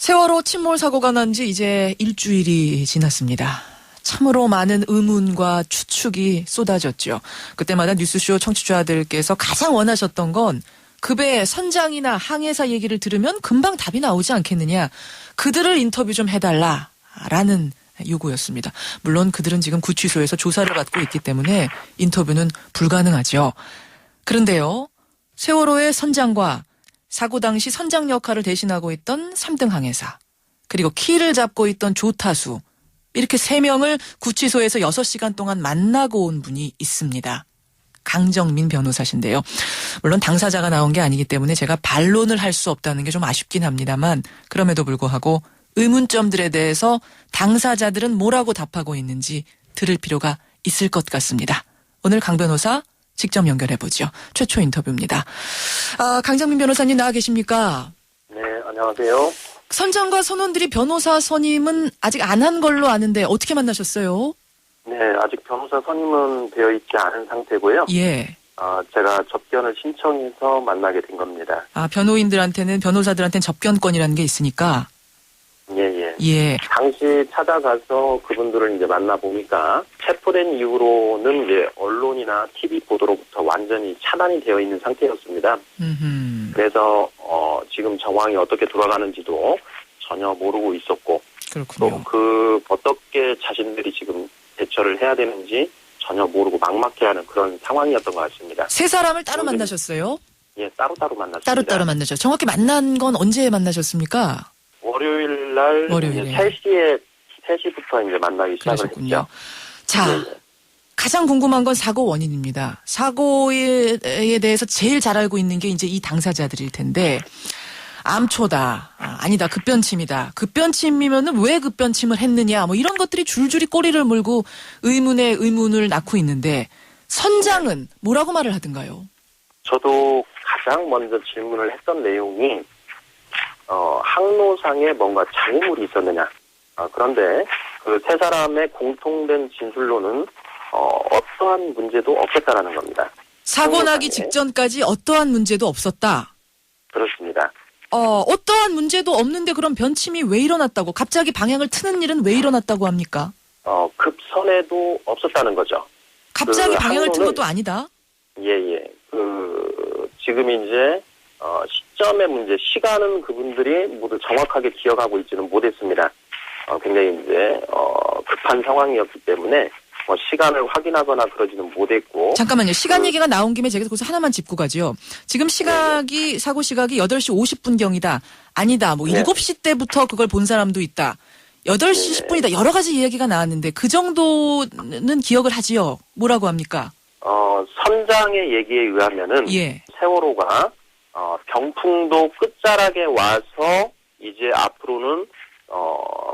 세월호 침몰 사고가 난 지 이제 일주일이 지났습니다. 참으로 많은 의문과 추측이 쏟아졌죠. 그때마다 뉴스쇼 청취자들께서 가장 원하셨던 건 급의 선장이나 항해사 얘기를 들으면 금방 답이 나오지 않겠느냐. 그들을 인터뷰 좀 해달라라는 요구였습니다. 물론 그들은 지금 구치소에서 조사를 받고 있기 때문에 인터뷰는 불가능하죠. 그런데요. 세월호의 선장과 사고 당시 선장 역할을 대신하고 있던 3등 항해사, 그리고 키를 잡고 있던 조타수, 이렇게 3명을 구치소에서 6시간 동안 만나고 온 분이 있습니다. 강정민 변호사신데요. 물론 당사자가 나온 게 아니기 때문에 제가 반론을 할 수 없다는 게 좀 아쉽긴 합니다만, 그럼에도 불구하고 의문점들에 대해서 당사자들은 뭐라고 답하고 있는지 들을 필요가 있을 것 같습니다. 오늘 강 변호사 직접 연결해보죠. 최초 인터뷰입니다. 강정민 변호사님 나와 계십니까? 네, 안녕하세요. 선장과 선원들이 변호사 선임은 아직 안 한 걸로 아는데 어떻게 만나셨어요? 네, 아직 변호사 선임은 되어 있지 않은 상태고요. 예. 제가 접견을 신청해서 만나게 된 겁니다. 변호사들한테는 접견권이라는 게 있으니까. 예. 당시 찾아가서 그분들을 이제 만나보니까 체포된 이후로는 이제 언론이나 TV 보도로부터 완전히 차단이 되어 있는 상태였습니다. 그래서 지금 정황이 어떻게 돌아가는지도 전혀 모르고 있었고, 그렇군요. 또 어떻게 자신들이 지금 대처를 해야 되는지 전혀 모르고 막막해하는 그런 상황이었던 것 같습니다. 세 사람을 따로 만나셨어요? 예, 따로따로 만났습니다. 따로따로 만나죠. 정확히 만난 건 언제 만나셨습니까? 월요일 날 3시부터 이제 만나기 시작을 그러셨군요. 했죠. 자, 가장 궁금한 건 사고 원인입니다. 사고에 대해서 제일 잘 알고 있는 게 이제 이 당사자들일 텐데, 암초다, 아니다, 급변침이다. 급변침이면은 왜 급변침을 했느냐, 뭐 이런 것들이 줄줄이 꼬리를 물고 의문에 의문을 낳고 있는데, 선장은 뭐라고 말을 하던가요? 저도 가장 먼저 질문을 했던 내용이 항로상에 뭔가 장애물이 있었느냐. 그런데 그 세 사람의 공통된 진술로는 어떠한 문제도 없었다라는 겁니다. 사고 나기 직전까지 어떠한 문제도 없었다. 그렇습니다. 어떠한 문제도 없는데 그럼 변침이 왜 일어났다고? 갑자기 방향을 트는 일은 왜 일어났다고 합니까? 급선에도 없었다는 거죠. 갑자기 방향을 튼 것도 아니다? 예. 지금 이제 시점의 문제, 시간은 그분들이 모두 정확하게 기억하고 있지는 못했습니다. 굉장히 이제 급한 상황이었기 때문에 시간을 확인하거나 그러지는 못했고. 잠깐만요. 시간 얘기가 나온 김에 제가 거기서 하나만 짚고 가죠. 지금 사고 시각이 8시 50분경이다. 아니다. 7시 때부터 그걸 본 사람도 있다. 8시 10분이다. 여러 가지 이야기가 나왔는데 그 정도는 기억을 하지요. 뭐라고 합니까? 선장의 얘기에 의하면은 세월호가 병풍도 끝자락에 와서 이제 앞으로는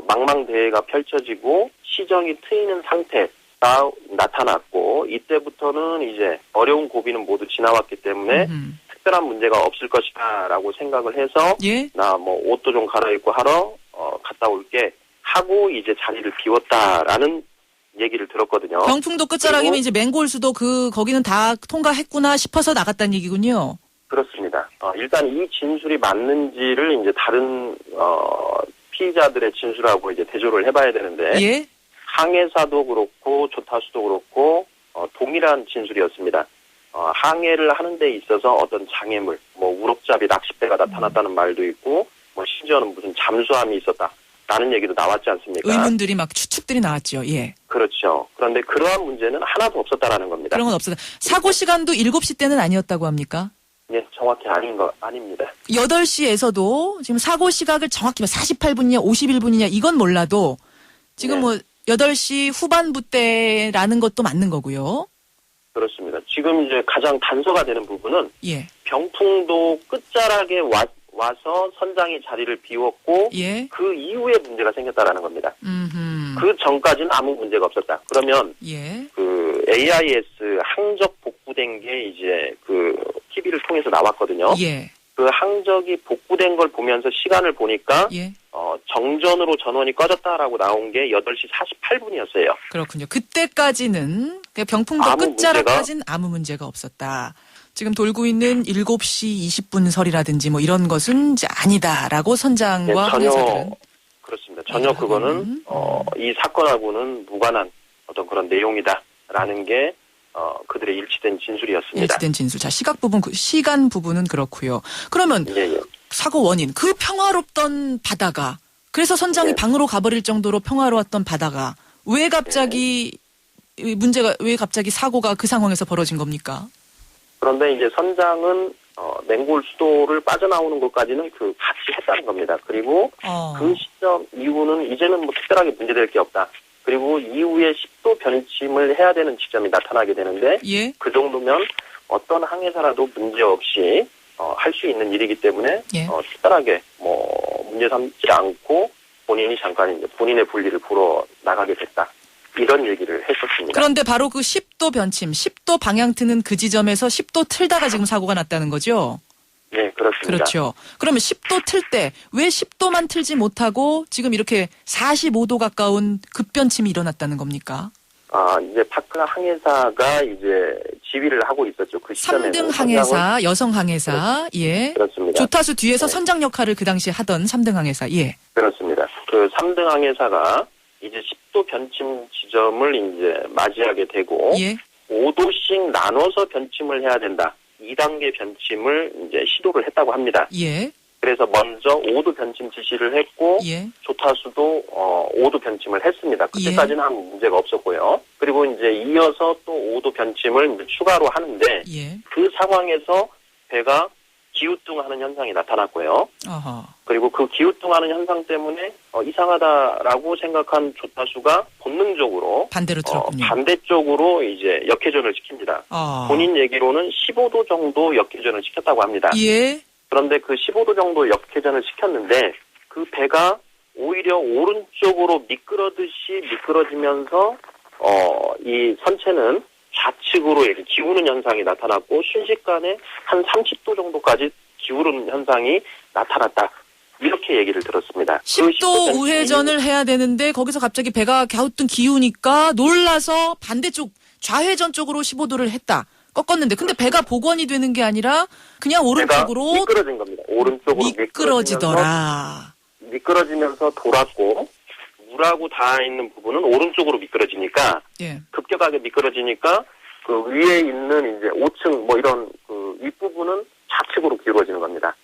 망망대해가 펼쳐지고 시정이 트이는 상태가 나타났고, 이때부터는 이제 어려운 고비는 모두 지나왔기 때문에 특별한 문제가 없을 것이다라고 생각을 해서 나 옷도 좀 갈아입고 하러 갔다 올게 하고 이제 자리를 비웠다라는 얘기를 들었거든요. 병풍도 끝자락이면 이제 맹골수도 거기는 다 통과했구나 싶어서 나갔다는 얘기군요. 그렇습니다. 일단 이 진술이 맞는지를 이제 다른 피의자들의 진술하고 이제 대조를 해봐야 되는데, 항해사도 그렇고 조타수도 그렇고 동일한 진술이었습니다. 항해를 하는 데 있어서 어떤 장애물, 우럭잡이 낚싯배가 나타났다는 말도 있고, 심지어는 무슨 잠수함이 있었다라는 얘기도 나왔지 않습니까? 의문들이 막 추측들이 나왔죠. 예. 그렇죠. 그런데 그러한 문제는 하나도 없었다라는 겁니다. 그런 건 없었다. 사고 시간도 7시 때는 아니었다고 합니까? 네, 정확히 아닙니다. 8시에서도 지금 사고 시각을 정확히 48분이냐 51분이냐 이건 몰라도 지금 8시 후반부 때라는 것도 맞는 거고요. 그렇습니다. 지금 이제 가장 단서가 되는 부분은 병풍도 끝자락에 와서 선장이 자리를 비웠고 그 이후에 문제가 생겼다라는 겁니다. 그 전까지는 아무 문제가 없었다. 그러면 그 AIS 항적 복구된 게 이제 그 TV를 통해서 나왔거든요. 그 항적이 복구된 걸 보면서 시간을 보니까 정전으로 전원이 꺼졌다라고 나온 게 8시 48분이었어요. 그렇군요. 그때까지는 병풍도 끝자락까지는 아무 문제가 없었다. 지금 돌고 있는 7시 20분 설이라든지 뭐 이런 것은 이제 아니다라고 선장과 항해사들은. 그렇습니다. 전혀 그거는 이 사건하고는 무관한 어떤 그런 내용이다라는 게 그들의 일치된 진술이었습니다. 일치된 진술. 자, 시간 부분은 그렇고요. 그러면 사고 원인, 그 평화롭던 바다가, 그래서 선장이 방으로 가버릴 정도로 평화로웠던 바다가 왜 갑자기 왜 갑자기 사고가 그 상황에서 벌어진 겁니까? 그런데 이제 선장은 맹골 수도를 빠져나오는 것까지는 같이 했다는 겁니다. 그리고 그 시점 이후는 이제는 뭐 특별하게 문제될 게 없다. 그리고 이후에 10도 변침을 해야 되는 지점이 나타나게 되는데 그 정도면 어떤 항해사라도 문제없이 할 수 있는 일이기 때문에 특별하게 뭐 문제 삼지 않고 본인이 잠깐 이제 본인의 불리를 보러 나가게 됐다. 이런 얘기를 했었습니다. 그런데 바로 그 10도 변침, 10도 방향 트는 그 지점에서 10도 틀다가 지금 사고가 났다는 거죠? 네, 그렇습니다. 그렇죠. 그러면 10도 틀 때 왜 10도만 틀지 못하고 지금 이렇게 45도 가까운 급변침이 일어났다는 겁니까? 이제 파크라 항해사가 이제 지휘를 하고 있었죠. 그 시점에는. 3등 항해사, 여성 항해사, 그렇습니다. 조타수 뒤에서 선장 역할을 그 당시에 하던 3등 항해사, 그렇습니다. 그 3등 항해사가 이제 10도 변침 지점을 이제 맞이하게 되고 5도씩 나눠서 변침을 해야 된다. 2단계 변침을 이제 시도를 했다고 합니다. 그래서 먼저 5도 변침 지시를 했고 조타수도 5도 변침을 했습니다. 그때까지는 아무 문제가 없었고요. 그리고 이제 이어서 또 5도 변침을 이제 추가로 하는데 그 상황에서 배가 기우뚱하는 현상이 나타났고요. 그리고 그 기우뚱하는 현상 때문에 이상하다라고 생각한 조타수가 본능적으로 반대로 들었군요. 반대쪽으로 이제 역회전을 시킵니다. 본인 얘기로는 15도 정도 역회전을 시켰다고 합니다. 그런데 그 15도 정도 역회전을 시켰는데 그 배가 오히려 오른쪽으로 미끄러지면서 이 선체는 좌측으로 이렇게 기우는 현상이 나타났고 순식간에 한 30도 정도까지 기울은 현상이 나타났다. 이렇게 얘기를 들었습니다. 10도 우회전을 해야 되는데 거기서 갑자기 배가 갸우뚱 기우니까 놀라서 반대쪽 좌회전 쪽으로 15도를 했다. 꺾었는데 근데 배가 복원이 되는 게 아니라 그냥 오른쪽으로 미끄러진 겁니다. 오른쪽으로 미끄러지면서 돌았고 물하고 닿아 있는 부분은 오른쪽으로 미끄러지니까 급격하게 미끄러지니까 그 위에 있는 이제 5층 뭐 이런 그 윗부분은 좌측으로 기울어지는 겁니다.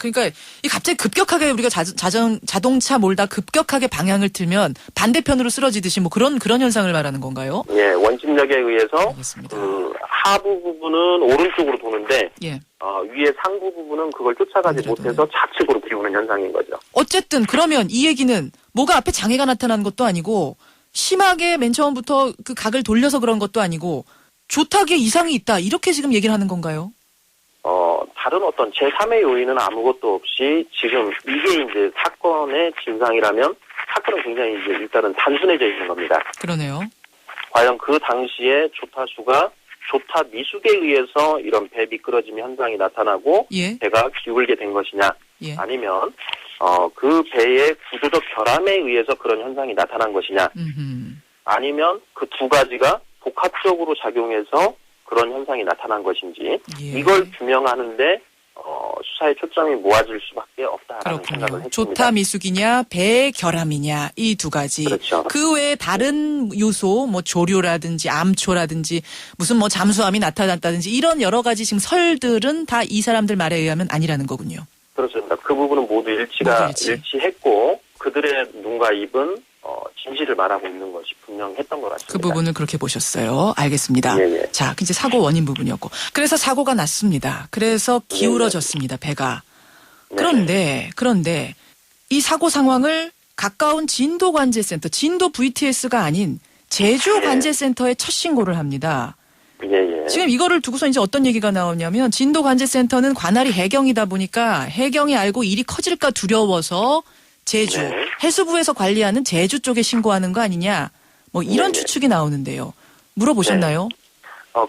그러니까 이 갑자기 급격하게 우리가 자동차 몰다 급격하게 방향을 틀면 반대편으로 쓰러지듯이 뭐 그런 현상을 말하는 건가요? 원심력에 의해서 그 하부 부분은 오른쪽으로 도는데 위에 상부 부분은 그걸 쫓아가지 못해서 좌측으로 기우는 현상인 거죠. 어쨌든 그러면 이 얘기는 뭐가 앞에 장애가 나타나는 것도 아니고 심하게 맨 처음부터 그 각을 돌려서 그런 것도 아니고 조타기에 이상이 있다 이렇게 지금 얘기를 하는 건가요? 다른 어떤 제3의 요인은 아무것도 없이 지금 이게 이제 사건의 진상이라면 사건은 굉장히 이제 일단은 단순해져 있는 겁니다. 그러네요. 과연 그 당시에 조타수가 조타 미숙에 의해서 이런 배 미끄러짐 현상이 나타나고 배가 기울게 된 것이냐 아니면 그 배의 구조적 결함에 의해서 그런 현상이 나타난 것이냐 아니면 그 두 가지가 복합적으로 작용해서 그런 현상이 나타난 것인지 이걸 규명하는데 수사의 초점이 모아질 수밖에 없다라는 생각을 했습니다. 조타 미숙이냐 배의 결함이냐 이 두 가지. 그 외에 다른 요소 뭐 조류라든지 암초라든지 무슨 뭐 잠수함이 나타났다든지 이런 여러 가지 지금 설들은 다 이 사람들 말에 의하면 아니라는 거군요. 그렇습니다. 그 부분은 모두 일치했고 그들의 눈과 입은 진실을 말하고 있는 것이 분명했던 것 같습니다. 그 부분을 그렇게 보셨어요. 알겠습니다. 자, 이제 사고 원인 부분이었고. 그래서 사고가 났습니다. 그래서 기울어졌습니다. 배가. 그런데 이 사고 상황을 가까운 진도관제센터, 진도 VTS가 아닌 제주관제센터에 첫 신고를 합니다. 지금 이거를 두고서 이제 어떤 얘기가 나오냐면 진도관제센터는 관할이 해경이다 보니까 해경이 알고 일이 커질까 두려워서 제주, 해수부에서 관리하는 제주 쪽에 신고하는 거 아니냐. 뭐 이런 추측이 나오는데요. 물어보셨나요?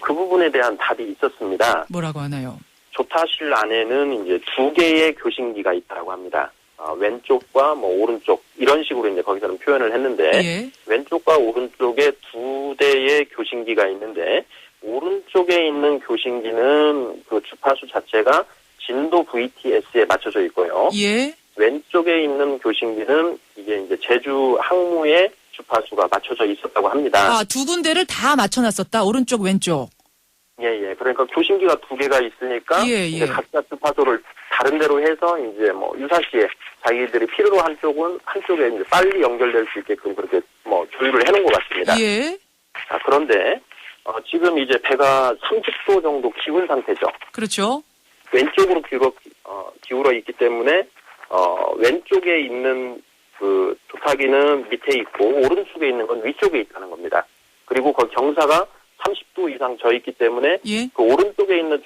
그 부분에 대한 답이 있었습니다. 뭐라고 하나요? 조타실 안에는 이제 2개의 교신기가 있다고 합니다. 왼쪽과 뭐 오른쪽 이런 식으로 이제 거기서는 표현을 했는데 왼쪽과 오른쪽에 2대의 교신기가 있는데 오른쪽에 있는 교신기는 그 주파수 자체가 진도 VTS에 맞춰져 있고요. 예. 왼쪽에 있는 교신기는 이게 이제 제주 항무의 주파수가 맞춰져 있었다고 합니다. 아, 두 군데를 다 맞춰놨었다. 오른쪽, 왼쪽. 예. 그러니까 교신기가 두 개가 있으니까 이제 각자 주파수를 다른 데로 해서 이제 뭐 유사시에 자기들이 필요로 한 한쪽에 이제 빨리 연결될 수 있게끔 그렇게 뭐 조율을 해놓은 것 같습니다. 예. 자, 그런데 지금 이제 배가 30도 정도 기운 상태죠. 그렇죠. 왼쪽으로 기울어 있기 때문에 왼쪽에 있는 그 조타기는 밑에 있고 오른쪽에 있는 건 위쪽에 있다는 겁니다. 그리고 그 경사가 30도 이상 져 있기 때문에 그 오른쪽에 있는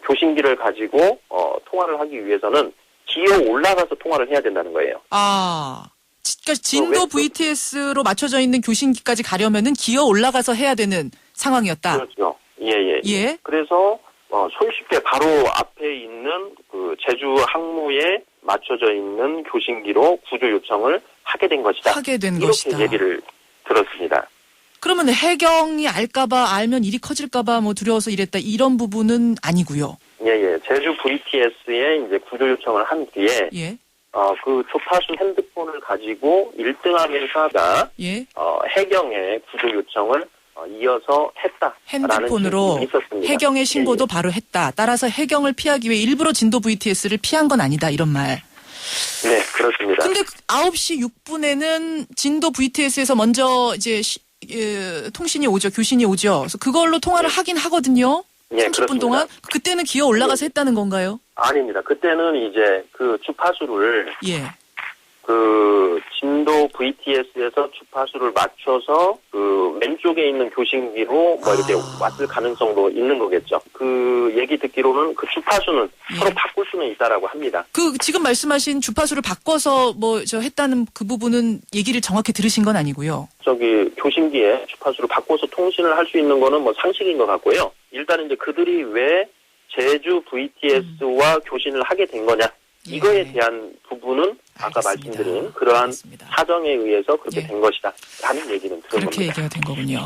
교신기를 가지고 통화를 하기 위해서는 기어 올라가서 통화를 해야 된다는 거예요. 아, 그러니까 진도 VTS로 맞춰져 있는 교신기까지 가려면은 기어 올라가서 해야 되는 상황이었다. 그렇죠. 예. 그래서 손쉽게 바로 앞에 있는 그 제주 항무에 맞춰져 있는 교신기로 구조 요청을 하게 된 것이다. 이렇게 얘기를 들었습니다. 그러면 해경이 알면 일이 커질까봐 뭐 두려워서 이랬다 이런 부분은 아니고요. 예. 제주 VTS에 이제 구조 요청을 한 뒤에 그 주파수 핸드폰을 가지고 1등한 회사가 해경에 구조 요청을 이어서 했다라는 핸드폰으로 있었습니다. 해경의 신고도 바로 했다. 따라서 해경을 피하기 위해 일부러 진도 VTS를 피한 건 아니다. 이런 말. 네, 그렇습니다. 근데 9시 6분에는 진도 VTS에서 먼저 이제 통신이 오죠. 교신이 오죠. 그래서 그걸로 통화를 하긴 하거든요. 30분 그렇습니다. 동안. 그때는 기어 올라가서 했다는 건가요? 아닙니다. 그때는 이제 그 주파수를 그 진도 VTS에서 주파수를 맞춰서 그 왼쪽에 있는 교신기로 뭐 이렇게 왔을 가능성도 있는 거겠죠. 그 얘기 듣기로는 그 주파수는 서로 바꿀 수는 있다라고 합니다. 그 지금 말씀하신 주파수를 바꿔서 했다는 그 부분은 얘기를 정확히 들으신 건 아니고요. 교신기에 주파수를 바꿔서 통신을 할 수 있는 거는 뭐 상식인 것 같고요. 일단은 이제 그들이 왜 제주 VTS와 교신을 하게 된 거냐. 이거에 대한 부분은 아까 말씀드린 그러한 사정에 의해서 그렇게 된 것이다 라는 얘기는 들은 겁니다. 그렇게 얘기가 된 거군요.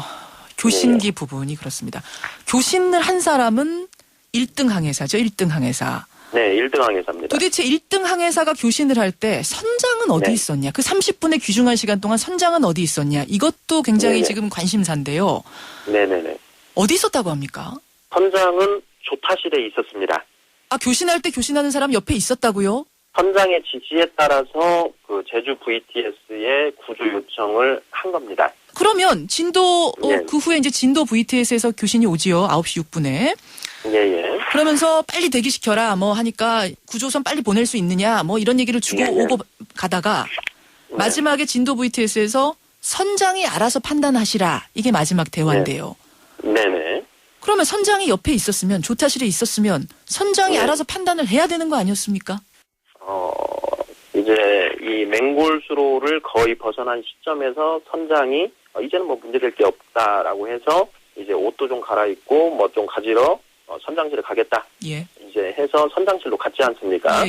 교신기 부분이 그렇습니다. 교신을 한 사람은 1등 항해사죠. 1등 항해사. 네, 1등 항해사입니다. 도대체 1등 항해사가 교신을 할 때 선장은 어디 있었냐? 그 30분의 귀중한 시간 동안 선장은 어디 있었냐? 이것도 굉장히 지금 관심사인데요. 네네네. 어디 있었다고 합니까? 선장은 조타실에 있었습니다. 아, 교신할 때 교신하는 사람 옆에 있었다고요? 선장의 지시에 따라서 그 제주 VTS에 구조 요청을 한 겁니다. 그러면 진도 그 후에 이제 진도 VTS에서 교신이 오지요. 9시 6분에. 예. 그러면서 빨리 대기시켜라 뭐 하니까 구조선 빨리 보낼 수 있느냐 뭐 이런 얘기를 주고 오고 가다가 마지막에 진도 VTS에서 선장이 알아서 판단하시라. 이게 마지막 대화인데요. 네네. 그러면 선장이 옆에 있었으면 조타실에 있었으면 선장이 알아서 판단을 해야 되는 거 아니었습니까? 이제 이 맹골수로를 거의 벗어난 시점에서 선장이 이제는 뭐 문제될 게 없다라고 해서 이제 옷도 좀 갈아입고 뭐 좀 가지러 선장실에 가겠다. 이제 해서 선장실로 갔지 않습니까?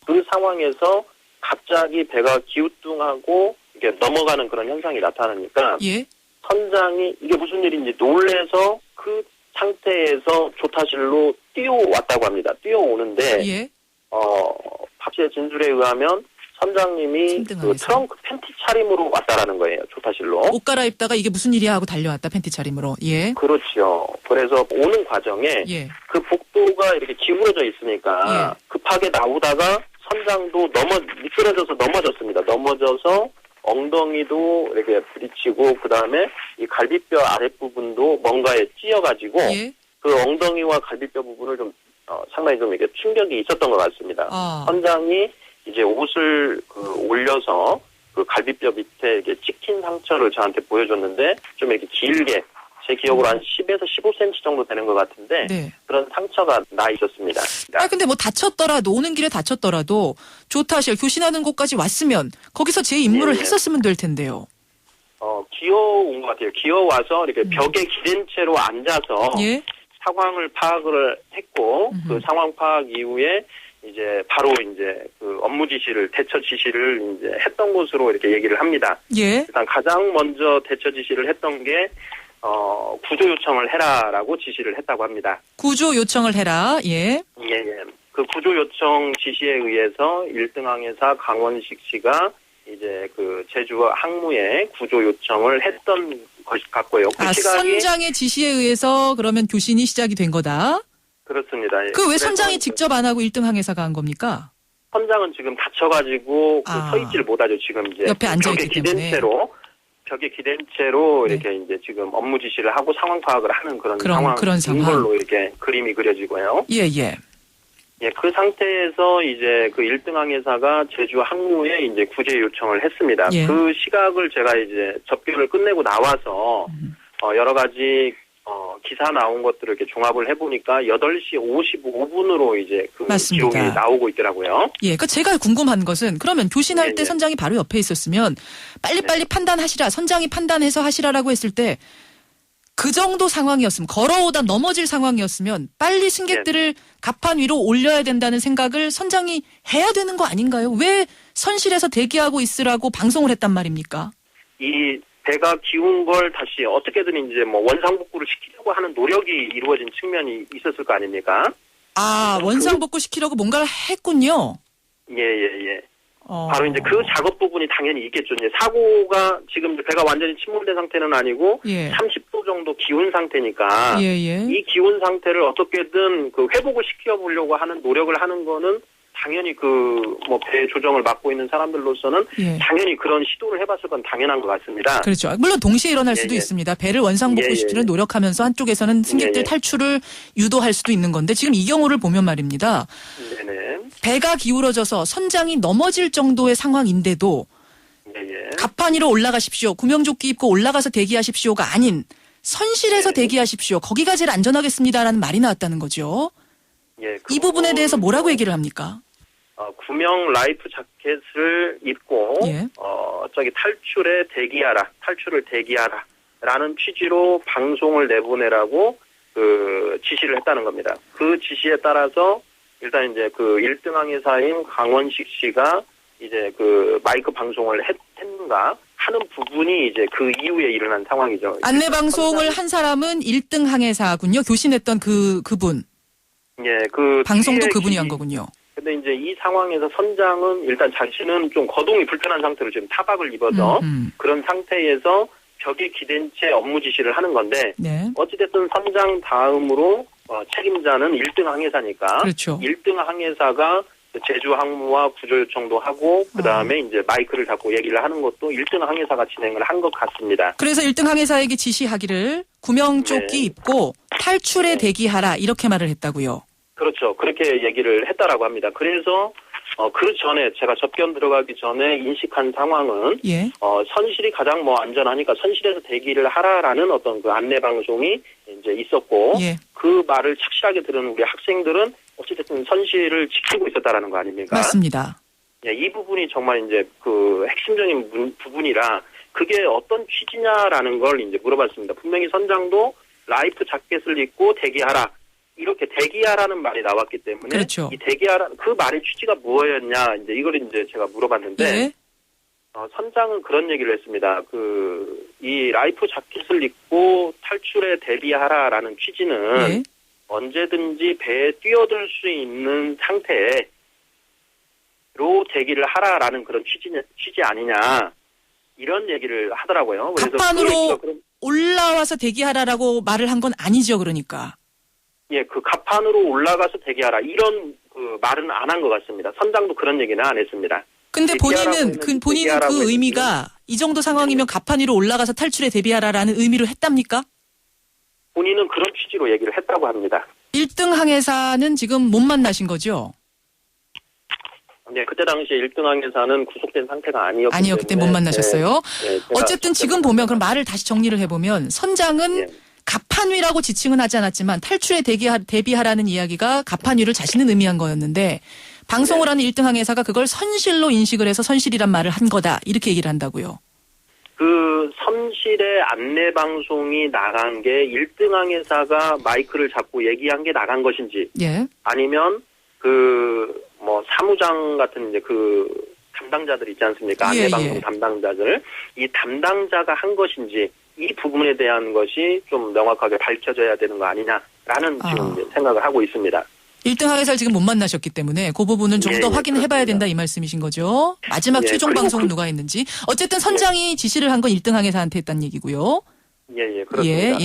그 상황에서 갑자기 배가 기우뚱하고 이게 넘어가는 그런 현상이 나타나니까 선장이 이게 무슨 일인지 놀래서 그 상태에서 조타실로 뛰어왔다고 합니다. 뛰어오는데 박씨의 진술에 의하면 선장님이 그 트렁크 팬티 차림으로 왔다라는 거예요. 조타실로. 옷 갈아입다가 이게 무슨 일이야 하고 달려왔다. 팬티 차림으로. 그렇죠. 그래서 오는 과정에 그 복도가 이렇게 기울어져 있으니까 급하게 나오다가 선장도 미끄러져서 넘어졌습니다. 넘어져서 엉덩이도 이렇게 부딪히고 그다음에 이 갈비뼈 아랫부분도 뭔가에 찧어가지고 그 엉덩이와 갈비뼈 부분을 좀 상당히 좀 이렇게 충격이 있었던 것 같습니다. 선장이 이제 옷을 올려서 그 갈비뼈 밑에 이렇게 찍힌 상처를 저한테 보여줬는데 좀 이렇게 길게 제 기억으로 한 10에서 15cm 정도 되는 것 같은데 그런 상처가 나 있었습니다. 근데 뭐 다쳤더라도 오는 길에 다쳤더라도 조타실 교신하는 곳까지 왔으면 거기서 제 임무를 했었으면 될 텐데요. 기어온 것 같아요. 기어와서 이렇게 벽에 기댄 채로 앉아서 상황을 파악을 했고 그 상황 파악 이후에 이제 바로 이제 그 업무 지시를 대처 지시를 이제 했던 것으로 이렇게 얘기를 합니다. 일단 가장 먼저 대처 지시를 했던 게 구조 요청을 해라라고 지시를 했다고 합니다. 구조 요청을 해라. 예. 예. 그 구조 요청 지시에 의해서 1등 항해사 강원식 씨가 이제 그 제주 항무에 구조 요청을 했던 것이 같고요. 그 시각이 선장의 지시에 의해서 그러면 교신이 시작이 된 거다. 그렇습니다. 그 왜 선장이 직접 안 하고 1등 항해사가 한 겁니까? 선장은 지금 다쳐가지고 서 있지를 못하죠. 지금 이제 옆에 앉아 있기 때문에 벽에 기댄 채로 네. 이렇게 이제 지금 업무 지시를 하고 상황 파악을 하는 그런 상황. 걸로 이렇게 그림이 그려지고요. 예. 예, 그 상태에서 이제 그 1등 항해사가 제주 항무에 이제 구제 요청을 했습니다. 예. 그 시각을 제가 이제 접견을 끝내고 나와서 여러 가지 기사 나온 것들을 이렇게 종합을 해보니까 8시 55분으로 이제 그 맞습니다. 기록이 나오고 있더라고요. 예, 그 제가 궁금한 것은 그러면 교신할 때 예. 선장이 바로 옆에 있었으면 빨리빨리 판단하시라, 선장이 판단해서 하시라라고 했을 때 그 정도 상황이었으면 걸어오다 넘어질 상황이었으면 빨리 승객들을 갑판 위로 올려야 된다는 생각을 선장이 해야 되는 거 아닌가요? 왜 선실에서 대기하고 있으라고 방송을 했단 말입니까? 이 배가 기운 걸 다시 어떻게든 이제 뭐 원상복구를 시키려고 하는 노력이 이루어진 측면이 있었을 거 아닙니까? 원상복구 시키려고 뭔가를 했군요. 예. 바로 이제 그 작업 부분이 당연히 있겠죠. 이제 사고가 지금 배가 완전히 침몰된 상태는 아니고 30도 정도 기운 상태니까 이 기운 상태를 어떻게든 그 회복을 시켜보려고 하는 노력을 하는 거는 당연히 그 뭐 배 조정을 맡고 있는 사람들로서는 당연히 그런 시도를 해봤을 건 당연한 것 같습니다. 그렇죠. 물론 동시에 일어날 수도 있습니다. 배를 원상복구시키는 노력하면서 한쪽에서는 승객들 탈출을 유도할 수도 있는 건데 지금 이 경우를 보면 말입니다. 배가 기울어져서 선장이 넘어질 정도의 상황인데도 갑판 위로 올라가십시오. 구명조끼 입고 올라가서 대기하십시오가 아닌 선실에서 대기하십시오. 거기가 제일 안전하겠습니다라는 말이 나왔다는 거죠. 이 부분에 대해서 뭐라고 얘기를 합니까? 구명 라이프 자켓을 입고 탈출을 대기하라 라는 취지로 방송을 내보내라고 그 지시를 했다는 겁니다. 그 지시에 따라서 일단 이제 그 1등 항해사인 강원식 씨가 이제 그 마이크 방송을 했는가 하는 부분이 이제 그 이후에 일어난 상황이죠. 안내 방송을 한 사람은 1등 항해사군요. 교신했던 그분. 그 방송도 그분이 한 거군요. 근데 이제 이 상황에서 선장은 일단 자신은 좀 거동이 불편한 상태로 지금 타박을 입어서 그런 상태에서 벽에 기댄 채 업무 지시를 하는 건데 어찌됐든 선장 다음으로 책임자는 1등 항해사니까 그렇죠. 1등 항해사가 제주 항무와 구조 요청도 하고 그다음에 이제 마이크를 잡고 얘기를 하는 것도 1등 항해사가 진행을 한 것 같습니다. 그래서 1등 항해사에게 지시하기를 구명조끼 입고 탈출에 대기하라 이렇게 말을 했다고요. 그렇죠. 그렇게 얘기를 했다라고 합니다. 그래서 그 전에 제가 접견 들어가기 전에 인식한 상황은 선실이 가장 안전하니까 선실에서 대기를 하라라는 어떤 그 안내 방송이 이제 있었고 그 말을 착실하게 들은 우리 학생들은 어찌됐든 선실을 지키고 있었다라는 거 아닙니까? 맞습니다. 이 부분이 정말 이제 그 핵심적인 부분이라 그게 어떤 취지냐라는 걸 이제 물어봤습니다. 분명히 선장도 라이프 자켓을 입고 대기하라. 이렇게 대기하라는 말이 나왔기 때문에 이 대기하라는 그 말의 취지가 뭐였냐 이제 이걸 이제 제가 물어봤는데 선장은 그런 얘기를 했습니다. 이 라이프 자켓을 입고 탈출에 대비하라라는 취지는 언제든지 배에 뛰어들 수 있는 상태로 대기를 하라라는 그런 취지 아니냐 이런 얘기를 하더라고요. 그래서 갑판으로 올라와서 대기하라라고 말을 한 건 아니죠, 그러니까. 그 갑판으로 올라가서 대기하라 이런 그 말은 안 한 것 같습니다. 선장도 그런 얘기는 안 했습니다. 근데 본인은 그 의미가 이 정도 상황이면 갑판 위로 올라가서 탈출에 대비하라라는 의미로 했답니까? 본인은 그런 취지로 얘기를 했다고 합니다. 1등 항해사는 지금 못 만나신 거죠? 그때 당시에 1등 항해사는 구속된 상태가 아니었기 때문에. 그때 못 만나셨어요? 어쨌든 지금 보면 그럼 말을 다시 정리를 해보면 선장은 갑판 위라고 지칭은 하지 않았지만 탈출에 대비하라는 이야기가 갑판 위를 자신은 의미한 거였는데 방송을 하는 1등 항해사가 그걸 선실로 인식을 해서 선실이란 말을 한 거다 이렇게 얘기를 한다고요. 그 선실의 안내 방송이 나간 게 1등 항해사가 마이크를 잡고 얘기한 게 나간 것인지 아니면 사무장 같은 이제 담당자들 있지 않습니까? 안내 방송 담당자들 이 담당자가 한 것인지 이 부분에 대한 것이 좀 명확하게 밝혀져야 되는 거 아니냐라는 지금 이제 생각을 하고 있습니다. 1등 항해사를 지금 못 만나셨기 때문에 그 부분은 좀 더 확인을 해봐야 된다 이 말씀이신 거죠. 마지막 최종 방송은 누가 했는지. 어쨌든 선장이 지시를 한 건 1등 항해사한테 했다는 얘기고요. 그렇습니다.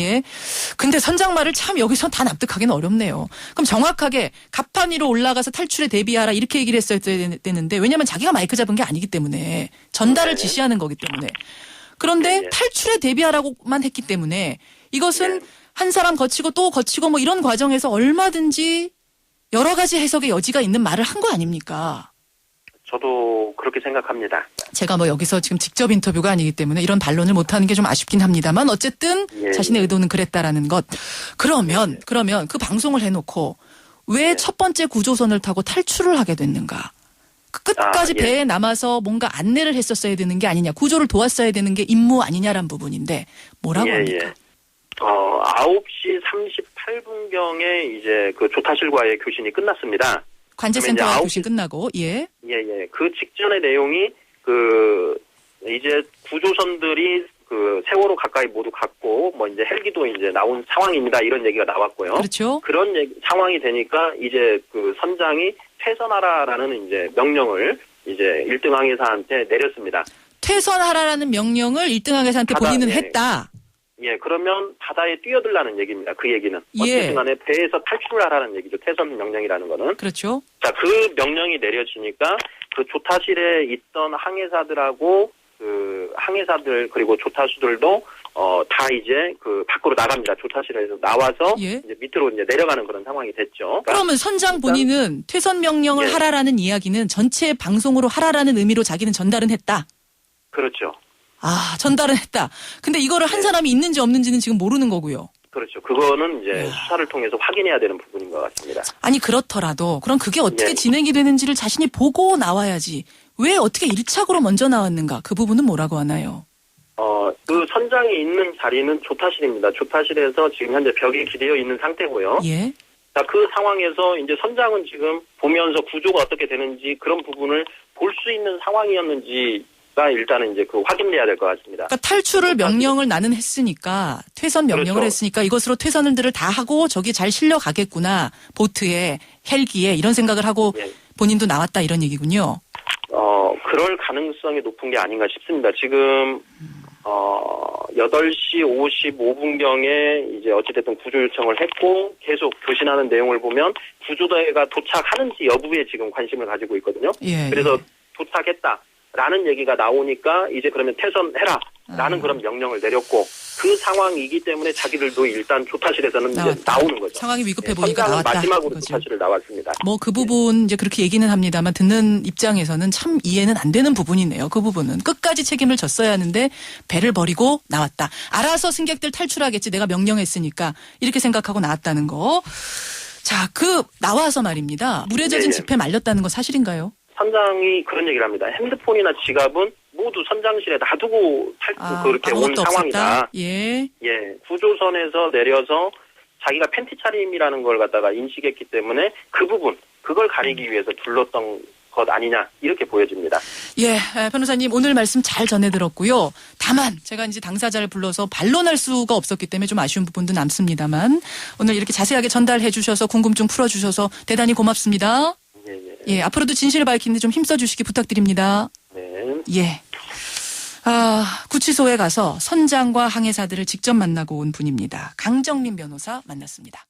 근데 선장 말을 참 여기서 다 납득하기는 어렵네요. 그럼 정확하게 갑판 위로 올라가서 탈출에 대비하라 이렇게 얘기를 했어야 되는데 왜냐하면 자기가 마이크 잡은 게 아니기 때문에 전달을 지시하는 거기 때문에. 그런데 탈출에 대비하라고만 했기 때문에 이것은 한 사람 거치고 또 거치고 뭐 이런 과정에서 얼마든지 여러 가지 해석의 여지가 있는 말을 한 거 아닙니까? 저도 그렇게 생각합니다. 제가 뭐 여기서 지금 직접 인터뷰가 아니기 때문에 이런 반론을 못하는 게 좀 아쉽긴 합니다만 어쨌든 자신의 의도는 그랬다라는 것. 그러면 그 방송을 해놓고 왜 첫 번째 구조선을 타고 탈출을 하게 됐는가? 끝까지 배에 남아서 뭔가 안내를 했었어야 되는 게 아니냐. 구조를 도왔어야 되는 게 임무 아니냐라는 부분인데 뭐라고 합니까? 9시 38분경에 이제 그 조타실과의 교신이 끝났습니다. 관제센터와 교신 끝나고, 그 직전의 내용이 이제 구조선들이 세월호 가까이 모두 갔고, 뭐 이제 헬기도 이제 나온 상황입니다. 이런 얘기가 나왔고요. 그렇죠. 그런 상황이 되니까 이제 그 선장이 퇴선하라라는 이제 명령을 이제 1등 항해사한테 내렸습니다. 퇴선하라라는 명령을 1등 항해사한테 본인은 했다. 그러면 바다에 뛰어들라는 얘기입니다. 그 얘기는. 어쨌든 간에 배에서 탈출을 하라는 얘기죠. 퇴선 명령이라는 거는. 그렇죠. 자, 그 명령이 내려지니까 그 조타실에 있던 항해사들하고 그 항해사들 그리고 조타수들도 다 이제 그 밖으로 나갑니다. 조타실에서 나와서 이제 밑으로 이제 내려가는 그런 상황이 됐죠. 그러면 선장 본인은 퇴선 명령을 하라라는 이야기는 전체 방송으로 하라라는 의미로 자기는 전달은 했다. 그렇죠. 전달은 했다. 근데 이거를 한 사람이 있는지 없는지는 지금 모르는 거고요. 그렇죠. 그거는 이제 수사를 통해서 확인해야 되는 부분인 것 같습니다. 아니 그렇더라도 그럼 그게 어떻게 진행이 되는지를 자신이 보고 나와야지. 왜 어떻게 1착으로 먼저 나왔는가? 그 부분은 뭐라고 하나요? 그 선장이 있는 자리는 조타실입니다. 조타실에서 지금 현재 벽에 기대어 있는 상태고요. 자, 그 상황에서 이제 선장은 지금 보면서 구조가 어떻게 되는지 그런 부분을 볼 수 있는 상황이었는지가 일단은 이제 확인돼야 될 것 같습니다. 그러니까 탈출을 명령을 나는 했으니까 퇴선 명령을 했으니까 이것으로 퇴선들을 다 하고 저기 잘 실려가겠구나. 보트에 헬기에 이런 생각을 하고 본인도 나왔다 이런 얘기군요. 그럴 가능성이 높은 게 아닌가 싶습니다. 지금 8시 55분경에 이제 어찌됐든 구조 요청을 했고 계속 교신하는 내용을 보면 구조대가 도착하는지 여부에 지금 관심을 가지고 있거든요. 그래서 도착했다라는 얘기가 나오니까 이제 그러면 퇴선해라라는 그런 명령을 내렸고 그 상황이기 때문에 자기들도 일단 조타실에서는 이제 나오는 거죠. 상황이 위급해 보니까 나왔다. 마지막으로 조타실을 나왔습니다. 뭐 그 부분 이제 그렇게 얘기는 합니다만 듣는 입장에서는 참 이해는 안 되는 부분이네요. 그 부분은 끝까지 책임을 졌어야 하는데 배를 버리고 나왔다. 알아서 승객들 탈출하겠지. 내가 명령했으니까 이렇게 생각하고 나왔다는 거. 자, 나와서 말입니다. 물에 젖은 지폐 말렸다는 거 사실인가요? 선장이 그런 얘기를 합니다. 핸드폰이나 지갑은 모두 선장실에 놔두고 그렇게 온 상황이다. 구조선에서 내려서 자기가 팬티 차림이라는 걸 갖다가 인식했기 때문에 그 부분, 그걸 가리기 위해서 둘렀던 것 아니냐 이렇게 보여집니다. 변호사님 오늘 말씀 잘 전해 들었고요. 다만 제가 이제 당사자를 불러서 반론할 수가 없었기 때문에 좀 아쉬운 부분도 남습니다만 오늘 이렇게 자세하게 전달해 주셔서 궁금증 풀어 주셔서 대단히 고맙습니다. 앞으로도 진실을 밝히는데 좀 힘써 주시기 부탁드립니다. 구치소에 가서 선장과 항해사들을 직접 만나고 온 분입니다. 강정민 변호사 만났습니다.